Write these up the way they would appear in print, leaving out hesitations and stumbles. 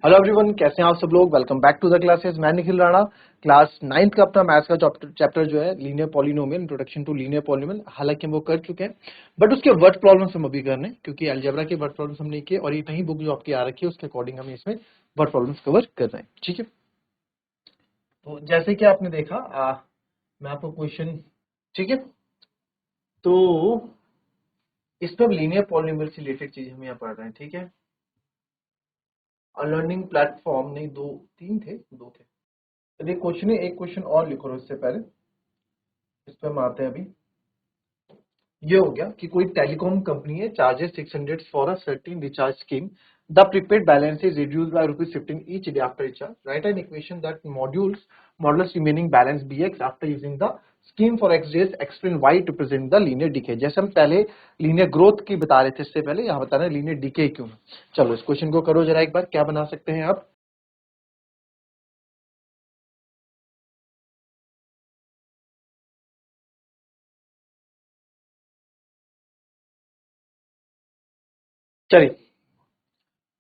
Hello everyone, कैसे हैं आप सब लोग। Welcome back to the classes. मैं निखिल राणा। क्लास 9th का अपना मैथ्स का चैप्टर जो है linear polynomial, introduction to linear polynomial, हालांकि हम वो कर चुके हैं, बट उसके वर्ड प्रॉब्लम्स हम अभी कर रहे हैं क्योंकि अलजेब्रा के वर्ड प्रॉब्लम्स हम नहीं किए और ये नई बुक जो आपकी आ रखी है उसके अकॉर्डिंग हम इसमें वर्ड प्रॉब्लम्स कवर कर रहे हैं। ठीक है, तो जैसे कि आपने देखा मैं आपको क्वेश्चन, ठीक है, तो इसमें लीनियर पॉलिनोमियल से रिलेटेड चीज हम यहाँ पढ़ रहे हैं। ठीक है, और लर्निंग प्लेटफॉर्म नहीं, दो थे। चलिए क्वेश्चन है, एक क्वेश्चन और लिखो इससे पहले, इस पे हम आते हैं। अभी ये हो गया कि कोई टेलीकॉम कंपनी है, charges 600 for a certain recharge scheme, the prepaid balance is reduced by ₹15 each day after recharge, write an equation that modulus remaining balance bx after using the scheme for x days, explain y to present the linear decay. जैसे हम पहले linear growth की बता रहे थे, इससे पहले यहाँ बता रहे हैं लीनियर डीके क्यों। चलो इस क्वेश्चन को करो जरा एक बार, क्या बना सकते हैं आप। चलिए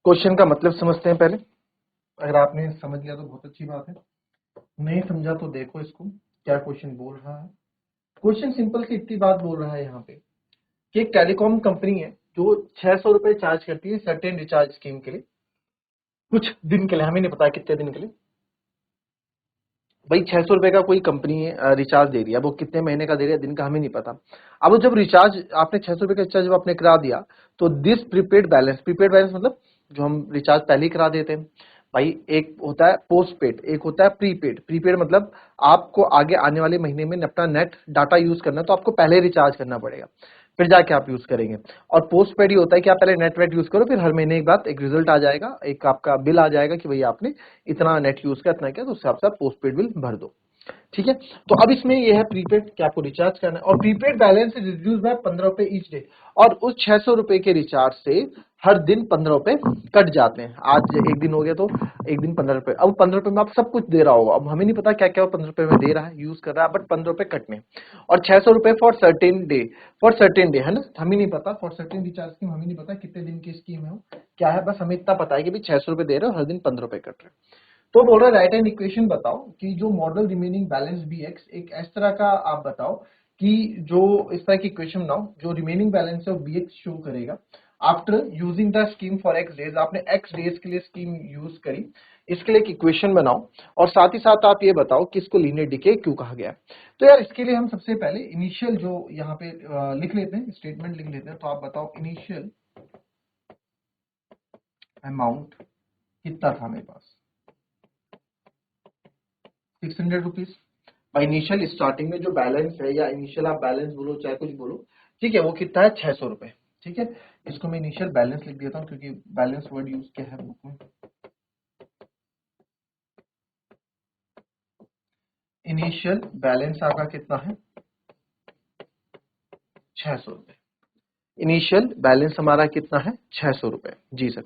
क्वेश्चन का मतलब समझते हैं पहले। अगर आपने समझ लिया तो बहुत अच्छी बात है, नहीं समझा तो देखो इसको क्या क्वेश्चन बोल रहा है। क्वेश्चन सिंपल सी इतनी बात बोल रहा है यहाँ पे कि एक टेलीकॉम कंपनी है जो 600 रुपए चार्ज करती है सर्टेन रिचार्ज स्कीम के लिए, कुछ दिन के लिए, हमें नहीं पता कितने दिन के लिए। भाई 600 रुपए का कोई कंपनी रिचार्ज दे रही है, वो कितने महीने का दे रही है, दिन का हमें नहीं पता। अब जब रिचार्ज आपने 600 रुपए का रिचार्ज जब आपने करा दिया, तो दिस प्रीपेड बैलेंस मतलब जो हम रिचार्ज पहले ही करा देते हैं। भाई एक होता है पोस्ट पेड, एक होता है प्रीपेड। प्रीपेड मतलब आपको आगे आने वाले महीने में अपना नेट डाटा यूज करना है, तो आपको पहले रिचार्ज करना पड़ेगा, फिर जाके आप यूज करेंगे। और पोस्ट पेड ही होता है कि आप पहले नेट वेट यूज करो, फिर हर महीने के बाद एक रिजल्ट आ जाएगा, एक आपका बिल आ जाएगा कि भाई आपने इतना नेट यूज किया, इतना किया, तो उससे आप पोस्ट पेड बिल भर दो। ठीक है, तो अब इसमें ये है प्रीपेड कि आपको रिचार्ज करना है, और प्रीपेड बैलेंस रिड्यूस बाय 15 रुपए ईच डे, और उस 600 रुपए के रिचार्ज से हर दिन 15 रुपए कट जाते हैं। आज एक दिन हो गया तो एक दिन 15 रुपए। अब 15 रुपए में आप सब कुछ दे रहा होगा, अब हमें नहीं पता क्या क्या 15 रुपए में दे रहा है, यूज कर रहा है, बट 15 रुपए कटने। और 600 रुपए फॉर सर्टेन डे है ना, हमें नहीं पता फॉर सर्टेन रिचार्ज स्कीम, हमें नहीं पता कितने दिन की स्कीम है वो, क्या है, बस हमें इतना पता है कि भाई 600 रुपए दे रहे हो, हर दिन 15 रुपए कट रहे हैं। तो बोल रहा है राइट एन इक्वेशन बताओ कि जो model remaining balance B X, एक इस तरह का आप बताओ कि जो इस तरह की इक्वेशन बनाओ जो remaining balance of B x show करेगा after using the scheme for x days. आपने एक्स डेज के लिए स्कीम यूज करी, इसके लिए एक इक्वेशन बनाओ, और साथ ही साथ आप ये बताओ कि इसको लीनियर डिके क्यों कहा गया है। तो यार इसके लिए हम सबसे पहले इनिशियल जो यहाँ पे लिख लेते हैं, स्टेटमेंट लिख लेते हैं। तो आप बताओ इनिशियल अमाउंट कितना था मेरे पास, 600 रुपीज। इनिशियल स्टार्टिंग में जो बैलेंस है, या इनिशियल आप बैलेंस बोलो चाहे कुछ बोलो, ठीक है, वो कितना है, 600 रुपए। ठीक है, इसको मैं इनिशियल बैलेंस लिख देता हूँ क्योंकि बैलेंस वर्ड यूज किया है बुक में। इनिशियल बैलेंस आपका कितना है, 600 रुपए। इनिशियल बैलेंस हमारा कितना है, 600 रुपए। जी सर,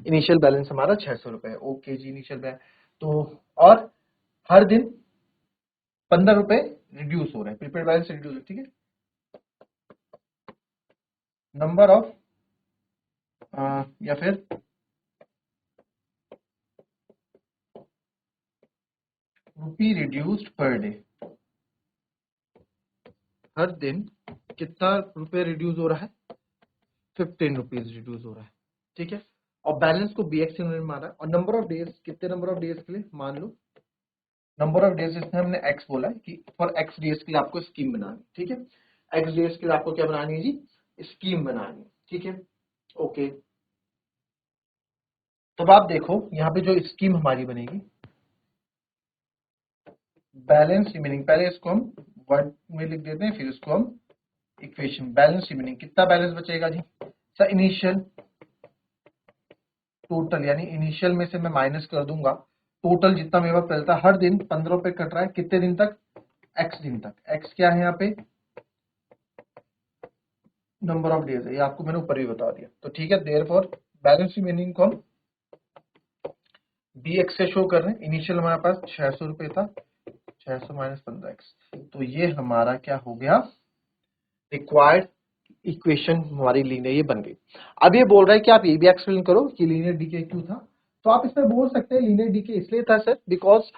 इनिशियल बैलेंस हमारा 600 रुपए है। ओके जी, इनिशियल बैलेंस तो, और हर दिन 15 रुपए रिड्यूस हो रहे हैं, प्रीपेड बैलेंस रिड्यूस। ठीक है, नंबर ऑफ या फिर रुपी रिड्यूस्ड पर डे, हर दिन कितना रुपए रिड्यूस हो रहा है, 15 रुपीज रिड्यूस हो रहा है। ठीक है, और बैलेंस को bx से उन्होंने मारा, और नंबर ऑफ डेज, कितने नंबर ऑफ डेज के लिए, मान लो नंबर ऑफ डेज, इसमें हमने x बोला है कि फॉर x डेज के लिए आपको स्कीम बनानी। ठीक है, x डेज के लिए आपको क्या बनानी है जी, स्कीम बनानी। ठीक है, ओके। तब आप देखो यहाँ पे जो स्कीम हमारी बनेगी, बैलेंस रिमेनिंग, पहले इसको हम वर्ड में लिख देते हैं, फिर इसको हम इक्वेशन। बैलेंस रिमेनिंग, कितना बैलेंस बचेगा जी सर, इनिशियल टोटल, यानी इनिशियल में से मैं माइनस कर दूंगा टोटल जितना मेरे पास चलता है, हर दिन 15 रुपए कट रहा है, कितने दिन तक, एक्स दिन तक। एक्स क्या है यहाँ पे, नंबर ऑफ डेज है, ये आपको मैंने ऊपर भी बता दिया। तो ठीक है, देयरफॉर बैलेंस रिमेनिंग को हम बी एक्स से शो कर रहे हैं। इनिशियल हमारे पास 600 रुपए था, 600 माइनस 15x, तो ये हमारा क्या हो गया, रिक्वायर्ड इक्वेशन हमारी लीनियर ये बन गई। अब ये बोल रहा है कि आप ये भी एक्सप्लेन करो कि लीनियर डीके क्यों था। तो आप इसमें बोल सकते हैं लीनियर डीके इसलिए था सर बिकॉज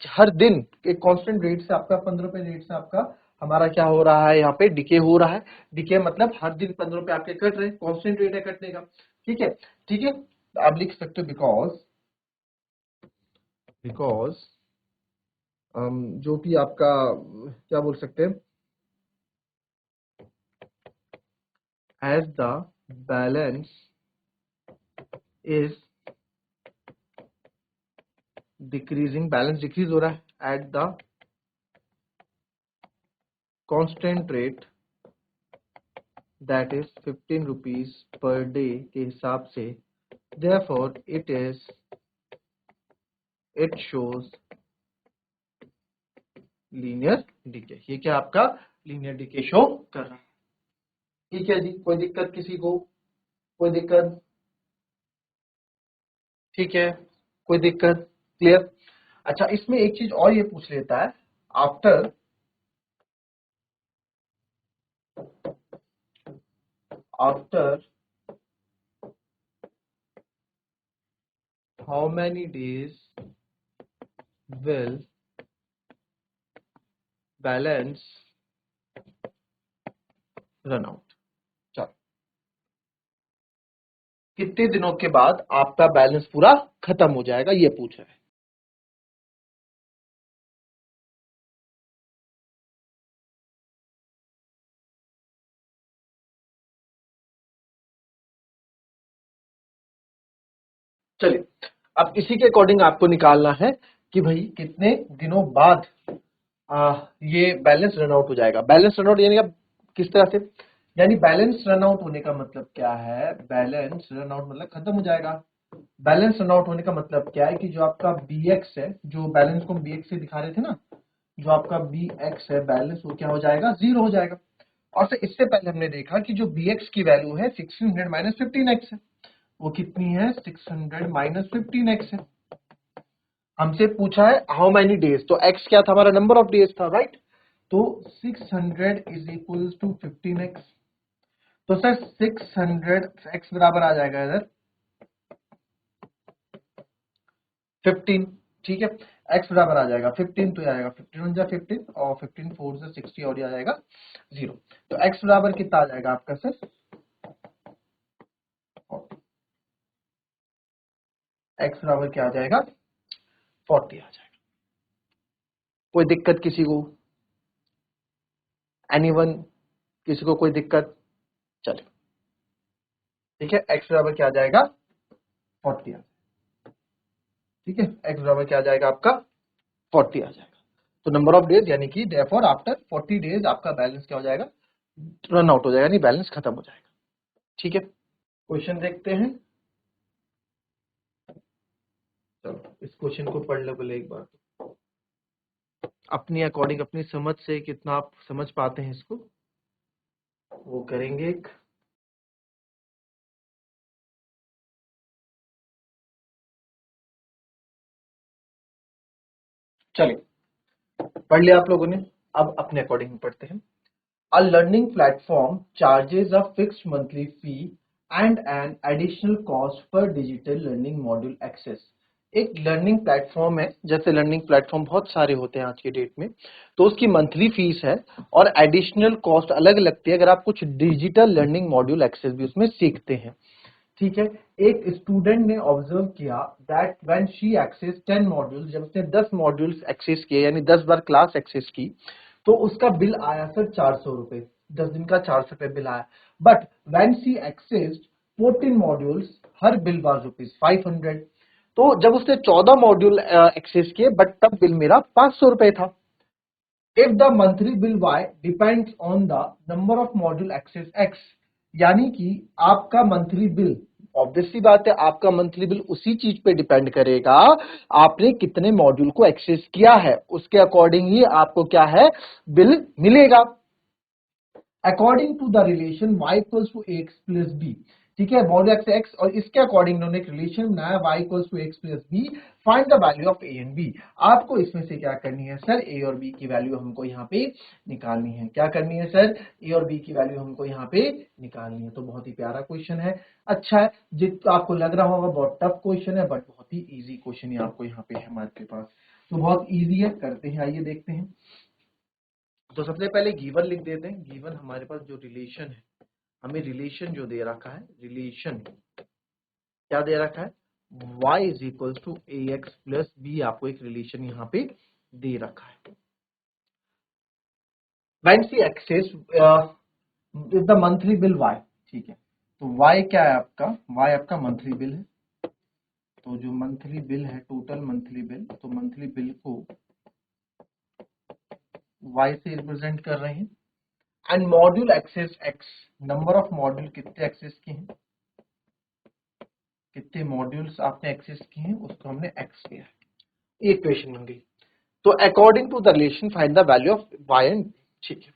हर दिन एक कांस्टेंट रेट से आपका 15 रुपए रेट से आपका हमारा क्या हो रहा है, यहाँ पे डिके हो रहा है। डिके मतलब हर दिन 15 रुपए आपके कट रहे, कांस्टेंट रेट है कटने का। ठीक है, ठीक है, आप लिख सकते हो बिकॉज जो भी आपका क्या बोल सकते हैं, as the balance is decreasing, balance decrease हो रहा है at the constant rate that is 15 rupees per day के हिसाब से, therefore it shows linear decay. ये क्या आपका लीनियर डीके शो कर रहा है। ठीक है जी, कोई दिक्कत किसी को, कोई दिक्कत? ठीक है, कोई दिक्कत? क्लियर? अच्छा, इसमें एक चीज और ये पूछ लेता है, after how many days will balance run out. चलो, कितने दिनों के बाद आपका बैलेंस पूरा खत्म हो जाएगा, ये पूछ रहा है। चलिए, अब इसी के अकॉर्डिंग आपको निकालना है कि भाई कितने दिनों बाद ये बैलेंस रन आउट हो जाएगा। बैलेंस रन आउट यानी अब किस तरह से, यानी बैलेंस रन आउट होने का मतलब क्या है, बैलेंस रन आउट मतलब खत्म हो जाएगा। बैलेंस रन आउट होने का मतलब क्या है कि जो आपका bx है, जो बैलेंस को हम bx से दिखा रहे थे ना, जो आपका bx है बैलेंस, वो क्या हो जाएगा, जीरो हो जाएगा। और फिर इससे पहले हमने देखा कि जो bx की वैल्यू है 1600 माइनस 15x है, वो कितनी है, 600 माइनस 15x है। हमसे पूछा है हाउ मेनी डेज, तो x क्या था, हमारा नंबर ऑफ डेज था, राइट। तो 600 इज इक्वल टू 15x। तो सर 600 x बराबर आ जाएगा इधर 15। ठीक है, x बराबर आ जाएगा 15, तो ये आएगा 15 जा 15 और 15 4 से 60 और ये आ जाएगा 0। तो x बराबर कितना आ जाएगा आपका सर, x बराबर क्या आ जाएगा, 40 आ जाएगा। कोई दिक्कत किसी को, एनीवन, किसी को कोई दिक्कत? चलिए, ठीक है, x बराबर क्या आ जाएगा, 40 आ जाएगा। ठीक है, x बराबर क्या आ जाएगा आपका, 40 आ जाएगा। तो नंबर ऑफ डेज यानी कि देयरफॉर आफ्टर 40 डेज आपका बैलेंस क्या हो जाएगा, रन आउट हो जाएगा, यानी बैलेंस खत्म हो जाएगा। ठीक है, क्वेश्चन देखते हैं। चलो, इस क्वेश्चन को पढ़ लो पहले एक बार, अपनी अकॉर्डिंग, अपनी समझ से कितना आप समझ पाते हैं इसको, वो करेंगे एक। चलिए, पढ़ लिया आप लोगों ने, अब अपने अकॉर्डिंग पढ़ते हैं। A learning platform charges a fixed monthly fee and an additional cost per digital learning module access। एक लर्निंग प्लेटफॉर्म है, जैसे लर्निंग प्लेटफॉर्म बहुत सारे होते हैं आज के डेट में, तो उसकी मंथली फीस है और एडिशनल कॉस्ट अलग लगती है अगर आप कुछ डिजिटल लर्निंग मॉड्यूल एक्सेस भी उसमें सीखते हैं। ठीक है, एक स्टूडेंट ने ऑब्जर्व किया that when she access 10 modules, जब उसने 10 मॉड्यूल्स एक्सेस किए यानी 10 बार क्लास एक्सेस की, तो उसका बिल आया सर 400 रुपए, 10 दिन का 400 रुपए बिल आया। But when she accessed 14 modules, हर बिल वाज रुपीज 500। तो जब उसने 14 मॉड्यूल एक्सेस किए बट तब बिल मेरा 500 रुपए था। If the monthly bill y depends on the number of module access x, यानी कि आपका मंथली बिल, ऑब्वियसली बात है, आपका मंथली बिल उसी चीज पे डिपेंड करेगा आपने कितने मॉड्यूल को एक्सेस किया है, उसके अकॉर्डिंग ही आपको क्या है, बिल मिलेगा। According to the relation y equals to x plus B. ठीक है, मॉड्यूल एक्स एक्स, और इसके अकॉर्डिंग उन्होंने एक रिलेशन बनाया y equals to x plus B, find the value of a and b। आपको इसमें से क्या करनी है सर, a और b की वैल्यू हमको यहाँ पे निकालनी है। क्या करनी है सर, a और b की वैल्यू हमको यहाँ पे निकालनी है। तो बहुत ही प्यारा क्वेश्चन है, अच्छा है, जितना आपको लग रहा होगा बहुत टफ क्वेश्चन है बट बहुत ही इजी क्वेश्चन ही आपको यहाँ पे है हमारे पास, तो बहुत इजी है, करते हैं, आइए देखते हैं। तो सबसे पहले गिवन लिख देते हैं। गिवन हमारे पास जो रिलेशन है, हमें रिलेशन जो दे रखा है, रिलेशन क्या दे रखा है, y is equal to A X plus B, आपको एक रिलेशन यहाँ पे दे रखा है। When she access is the monthly bill y, ठीक है, तो y क्या है आपका, y आपका मंथली बिल है। तो जो मंथली बिल है, टोटल मंथली बिल, तो मंथली बिल को y से रिप्रेजेंट कर रहे हैं। And module access x, number of module कितने एक्सेस किए हैं, कितने मॉड्यूल्स आपने एक्सेस किए हैं, उसको हमने x लिया है। ये इक्वेशन बन गई। तो according to the relation find the value of y and, ठीक है।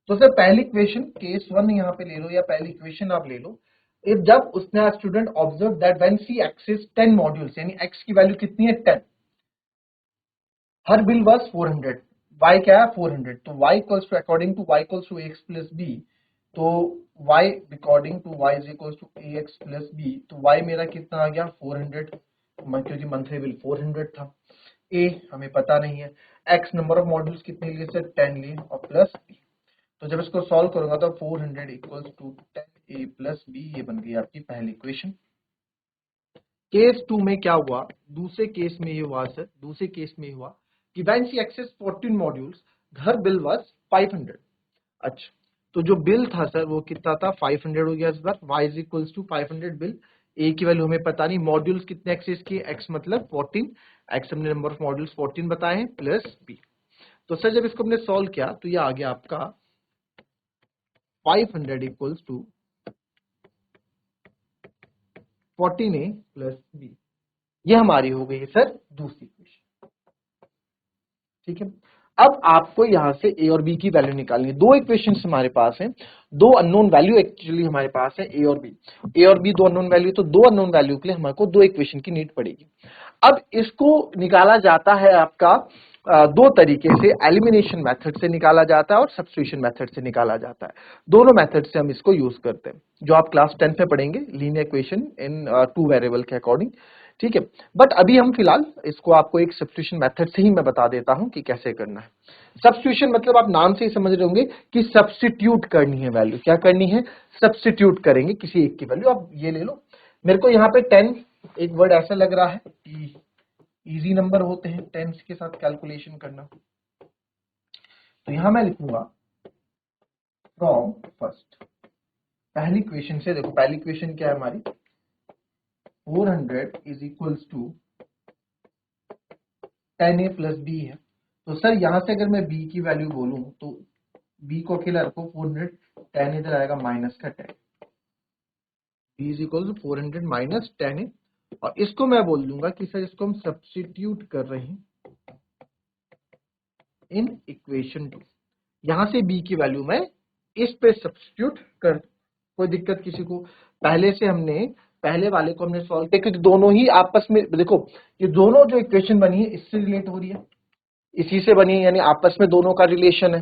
तो सर पहली इक्वेशन केस 1 यहाँ पे ले लो, या पहली इक्वेशन आप ले लो। इफ जब उसने student observe that when she access 10 modules, यानी x की वैल्यू कितनी है 10, हर बिल वाज 400, y क्या है 400, तो y equals to according to y equals to ax plus b, तो y अकॉर्डिंग to y is equals to ax plus b, तो y मेरा कितना आ गया 400, क्योंकि मंथली बिल 400 था। a हमें पता नहीं है, x नंबर ऑफ मॉड्यूल्स कितने लिए सर 10 लिए, और प्लस b, तो जब इसको सॉल्व करूंगा तो 400 equals to 10a plus b, ये बन गई आपकी पहली इक्वेशन। केस 2 में क्या हुआ, दूसरे केस में ये हुआ सर, दूसरे केस में हुआ कि व्हेन शी एक्सेस 14 मॉड्यूल्स, हर बिल वाज 500। अच्छा, तो जो बिल था सर वो कितना था 500 हो गया इस बार, y is equals to 500 bill, a की वैल्यू हमें पता नहीं, मॉड्यूल्स कितने एक्सेस किए, x मतलब 14, x हमने नंबर ऑफ मॉड्यूल्स 14 बताए हैं, प्लस b। तो सर जब इसको हमने सॉल्व किया तो ये आ गया आपका 500 equals to 14a plus b, ये हमारी हो गई है सर दूसरी इक्वेशन, ठीक है। अब आपको यहां से a और b की वैल्यू निकालनी है। दो इक्वेशंस हमारे पास हैं, दो अननोन वैल्यू एक्चुअली हमारे पास है a और b, दो अननोन वैल्यू, तो दो अननोन वैल्यू के लिए हमारे को दो इक्वेशन की नीड पड़ेगी। अब इसको निकाला जाता है आपका दो तरीके से, एलिमिनेशन मेथड से निकाला जाता है और सब्स्टिट्यूशन मेथड से निकाला जाता है। दोनों मेथड से हम इसको यूज करते हैं, जो आप क्लास 10 में पढ़ेंगे, linear equation in two variable के अकॉर्डिंग, ठीक है। बट अभी हम फिलहाल इसको आपको एक सब्स्टिट्यूशन मेथड से ही मैं बता देता हूं कि कैसे करना है। सब्स्टिट्यूशन मतलब आप नाम से ही समझ रहे होंगे कि सब्स्टिट्यूट करनी है वैल्यू, क्या करनी है, सब्स्टिट्यूट करेंगे किसी एक की वैल्यू। अब ये ले लो, मेरे को यहाँ पे 10 एक वर्ड ऐसा लग रहा है कि इजी नंबर होते हैं 10 के साथ कैलकुलेशन करना, तो यहां मैं लिखूंगा फ्रॉम फर्स्ट, पहली इक्वेशन से देखो, पहली इक्वेशन क्या है हमारी, 400 is equals to 10a plus b है। तो सर यहां से अगर मैं b की वैल्यू बोलूं तो b को अकेला रखो 400, 10 इधर आएगा माइनस का 10, b is equal to 400 minus 10a, और इसको मैं बोल दूंगा कि सर इसको हम सब्स्टिट्यूट कर रहे हैं इन इक्वेशन 2। यहां से b की वैल्यू मैं इस पे सब्स्टिट्यूट कर, कोई दिक्कत किसी को, पहले से हमने पहले वाले को हमने सॉल्व किया, क्योंकि दोनों ही आपस में देखो, ये दोनों जो इक्वेशन बनी है इससे रिलेट हो रही है, इसी से बनी है, यानी आपस में दोनों का रिलेशन है,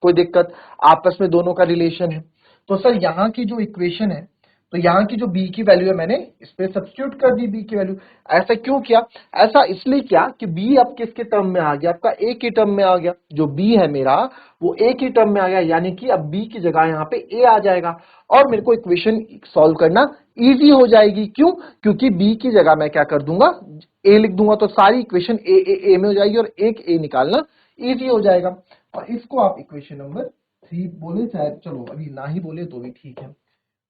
कोई दिक्कत, आपस में दोनों का रिलेशन है। तो सर यहाँ की जो इक्वेशन है, तो यहाँ की जो b की वैल्यू है मैंने इस पे सब्स्टिट्यूट कर दी b की वैल्यू। ऐसा क्यों किया, ऐसा इसलिए किया कि b अब किसके टर्म में आ गया, आपका a के टर्म में आ गया, जो b है मेरा वो a के टर्म में आ गया, यानी कि अब b की जगह यहाँ पे a आ जाएगा, और मेरे को इक्वेशन सॉल्व करना इजी हो जाएगी। क्यों, क्योंकि b की जगह मैं क्या कर दूंगा, a लिख दूंगा, तो सारी इक्वेशन a में हो जाएगी और एक a निकालना इजी हो जाएगा। और इसको आप इक्वेशन नंबर 3 बोले, चाहे चलो अभी ना ही बोले तो भी ठीक है।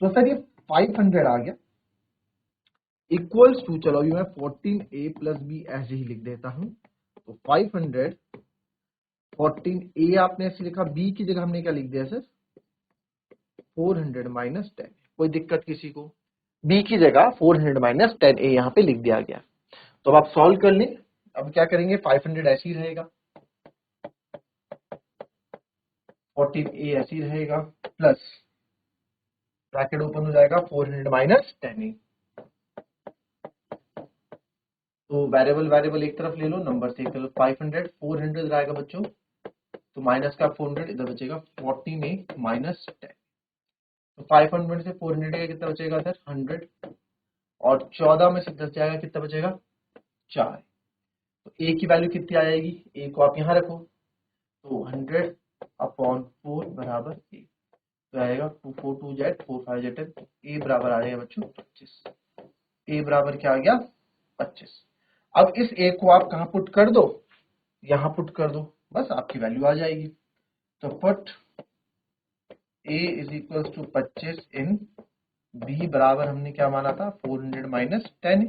तो सर ये 500 आ गया इक्वल्स टू, चलो अभी मैं 14a प्लस b ऐसे ही लिख देता हूं, तो 500 14a आपने ऐसे लिखा, b की जगह हमने क्या लिख दिया सर 400 माइनस 10, कोई दिक्कत किसी को, b की जगह 400 माइनस 10a यहाँ पे लिख दिया गया। तो अब आप सॉल्व कर लें, अब क्या करेंगे, 500 ऐसे ही रहेगा, 14a ऐसे ही रहेगा, प्लस ब्रैकेट ओपन हो जाएगा 400 माइनस 10a, तो वेरिएबल वेरिएबल एक तरफ ले लो, नंबर से एक तरफ, 500 400 इधर आएगा बच्चों, तो माइनस का 400 इधर बचेगा 14a माइनस 10, तो 500 से 400 का कितना बचेगा सर 100, और 14 में से 10 जाएगा कितना बचेगा 4। तो a की वैल्यू कितनी आ जाएगी, a को आप यहाँ रखो तो 100/4 बराबर a, तो आएगा 2 4 2 जेड 4 5 जेड, तो a बराबर आ जाएगा बच्चों 25। a बराबर क्या आ गया 25। अब इस a को आप कहाँ पुट कर दो, यहाँ पुट कर दो, बस आपकी वैल्यू आ जाएगी। तो put a is equal to 25 in b बराबर हमने क्या माना था 400 माइनस 10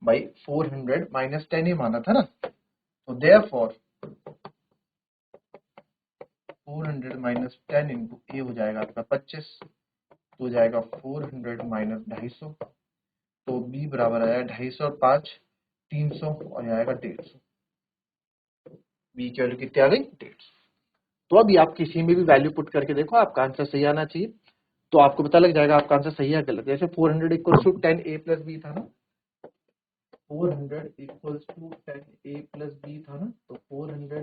भाई 400 माइनस 10 माना था ना, तो देयरफॉर 400 माइनस 10 इंटू ए हो जाएगा आपका 25, तो हो जाएगा 400 माइनस 250, तो b बराबर आ जाएगा 250 और 5 300 और आएगा 150। b की वैल्यू कितनी आ गई 150। तो अभी आप किसी में भी वैल्यू पुट करके देखो, आपका आंसर सही आना चाहिए, तो आपको पता लग जाएगा आपका आंसर सही है गलत। जैसे 400 equals to 10a plus b था ना, 400 equals to 10a plus b था ना, तो 400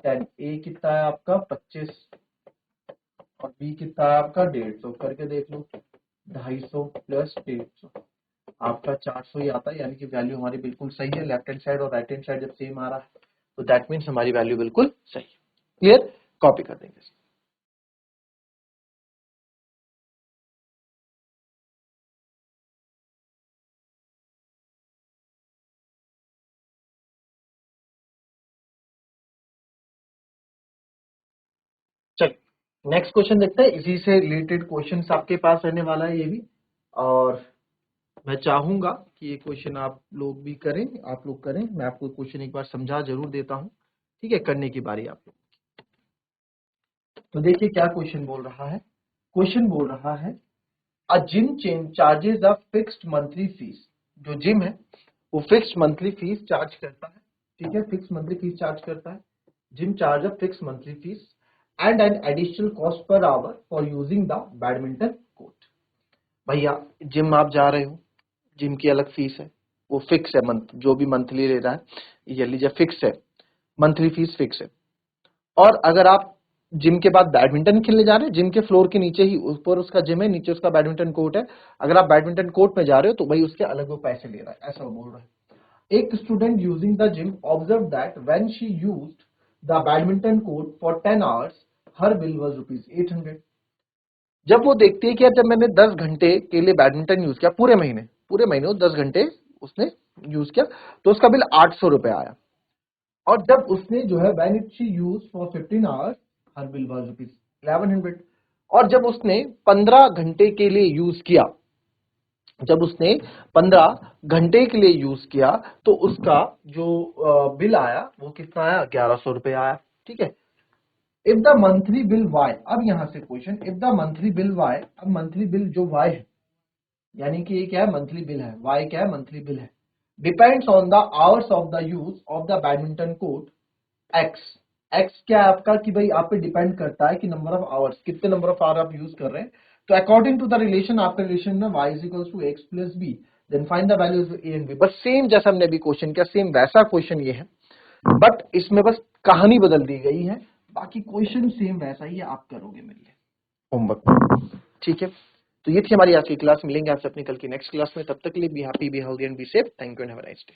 10a कितना है आपका 25 और b कितना है आपका 150, करके देख लो 250 प्लस 150 आपका 400 ही आता है, यानी कि वैल्यू हमारी बिल्कुल सही है। लेफ्ट हैंड साइड और राइट हैंड साइड जब सेम आ रहा है तो दैट मीन्स हमारी वैल्यू बिल्कुल सही है। क्लियर, कॉपी कर देंगे। चल नेक्स्ट क्वेश्चन देखते हैं, इसी से रिलेटेड क्वेश्चन आपके पास रहने वाला है ये भी, और मैं चाहूंगा कि ये क्वेश्चन आप लोग भी करें, आप लोग करें। मैं आपको क्वेश्चन एक बार समझा जरूर देता हूं, ठीक है, करने की बारी आप लोग। तो देखिए क्या क्वेश्चन बोल रहा है, क्वेश्चन बोल रहा है a gym chain charges a fixed monthly fees, जो जिम है वो फिक्स्ड मंथली फीस चार्ज करता है, ठीक है, फिक्स मंथली फीस चार्ज करता है। Gym charge a fix monthly fees and an additional cost per hour for using the badminton court. भैया जिम आप जा रहे हो, जिम की अलग फीस है, वो फिक्स है, मंथ जो भी मंथली ले रहा है ये लीजिए फिक्स है, मंथली फीस फिक्स है। और अगर आप जिम के बाद बैडमिंटन खेलने जा रहे हैं, जिम के फ्लोर के नीचे ही ऊपर उसका जिम है, नीचे उसका बैडमिंटन कोर्ट है, अगर आप बैडमिंटन कोर्ट में जा रहे हो तो भाई उसके अलग वो पैसे ले रहा है, ऐसा वो बोल रहा है। एक student using the gym observe that when she used the badminton court for 10 hours her bill was ₹800। जब वो देखती है कि यार जब मैंने 10 घंटे के लिए बैडमिंटन यूज किया, पूरे महीने वो 10 घंटे उसने यूज किया, तो उसका बिल 800 रुपए आया। और जब उसने जो है when it she use for 15 hours her bill was ₹1100। और जब उसने 15 घंटे के लिए यूज किया, जब उसने 15 घंटे के लिए यूज किया तो उसका जो बिल आया वो कितना आया 1100 रुपए आया, ठीक है। If the monthly bill y, अब यहां से question, if the monthly bill y, अब मंथली बिल जो वाई है यानी कि ये क्या है मंथली बिल है, वाई क्या है मंथली बिल है, depends on the hours of the use of the badminton court x. X क्या है आपका कि भाई आप पे डिपेंड करता है कि नंबर ऑफ आवर्स, कितने नंबर ऑफ आवर आप यूज कर रहे हैं। तो अकॉर्डिंग टू द रिलेशन, आपका रिलेशन में y is equals to x plus b, then find the values a and b. बस सेम जैसा हमने अभी क्वेश्चन किया, सेम वैसा क्वेश्चन ये है, बट इसमें बस कहानी बदल दी गई है, बाकी क्वेश्चन सेम वैसा ही है, आप करोगे मिलके होमवर्क, ठीक है। तो ये थी हमारी आज की क्लास, मिलेंगे आपसे अपनी कल की नेक्स्ट क्लास में, तब तक के लिए be happy, be healthy and be safe. Thank you and have a nice day.